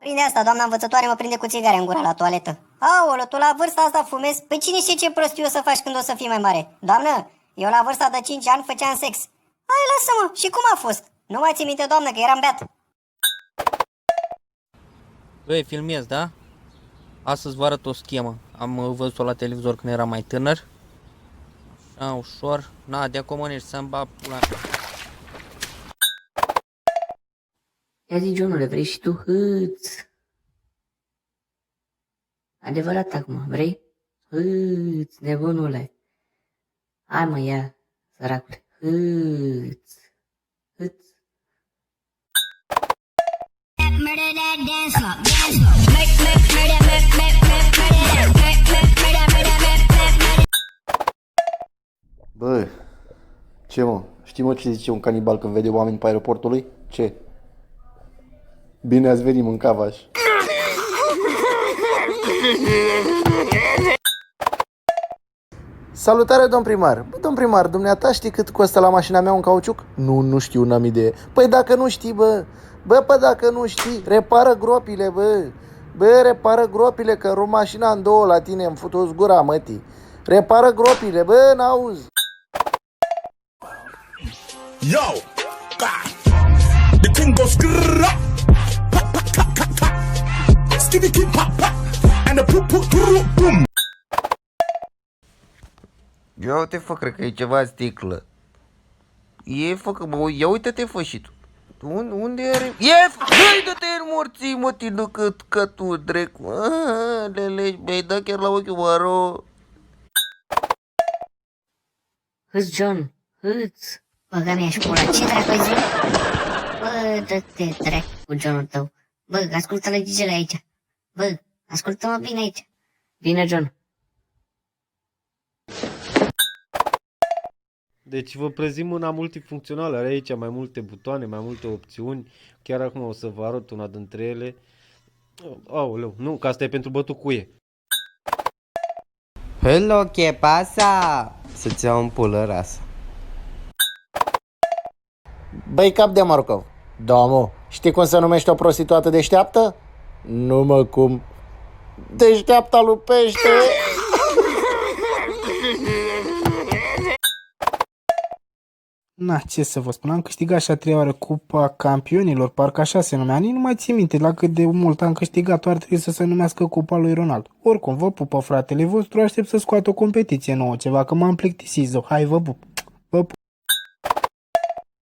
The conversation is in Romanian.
Prinde asta, doamna învățătoare mă prinde cu țigare în gura la toaletă. Aoleu, tu la vârsta asta fumezi? Păi cine știe ce prostiu o să faci când o să fii mai mare? Doamnă, eu la vârsta de 5 ani făceam sex. Hai, lasă-mă, și cum a fost? Nu mai ții minte, doamnă, că eram beat. Băi, filmez, da? Astăzi vă arăt o schemă. Am văzut-o la televizor când eram mai tânăr. Așa, ușor. Na, de acum ești să-mi bag pula. Ia zi, Johnule, vrei și tu hâț? Adevărat acum, vrei? Hâț, nebunule. Hai mă, ia, săracule, hâț, hâț. Bă, ce mă? Știi mă ce zice un canibal când vede oameni pe aeroportul lui? Ce? Bine ați venit, mâncavaș. Salutare, domn primar. Bă, domn primar, dumneata știi cât costă la mașina mea un cauciuc? Nu știu, n-am idee. Păi dacă nu știi, bă. Bă, dacă nu știi, repară gropile, bă. Bă, repară gropile, că rup mașina în două la tine, îmi fut-o gura, mătii. Repară gropile, bă, n-auzi. Yo, the thing goes grrrr, skitty keep pop pop, and the poop poop boom. Ia uite, fă, cred că e ceva sticlă. E, fă, că, bă, ia uite-te, fă, și tu. Unde are? E, hai, dă-te în morții, mă, tinu, că tu, drecu. Lele, mi-ai dat chiar la ochiul maro. Hâț, John, hâț. Băga mea și pula, ce dracu-i zic? Bă, dă-te dracu cu Johnul tău. Bă, ascultă-l DJ aici. Bă, ascultă-mă bine aici. Bine, John. Deci vă prezint mâna multifuncțională, are aici mai multe butoane, mai multe opțiuni. Chiar acum o să vă arăt una dintre ele. Aoleu, nu, că asta e pentru bătut cuie. Hello, ¿qué pasa? Să-ți iau în pulă rasă. Băi, cap de morcov. Da, mă, știi cum se numește o prostituată deșteaptă? Nu mă, cum? Deșteapta lupește! Na, ce să vă spun, am câștigat și a treia oară Cupa Campionilor, parcă așa se numea, nici nu mai țin minte la cât de mult am câștigat, ar trebui să se numească Cupa lui Ronaldo. Oricum, vă pupă fratele vostru, aștept să scoată o competiție nouă, ceva, că m-am plictisit, zău, hai vă pup.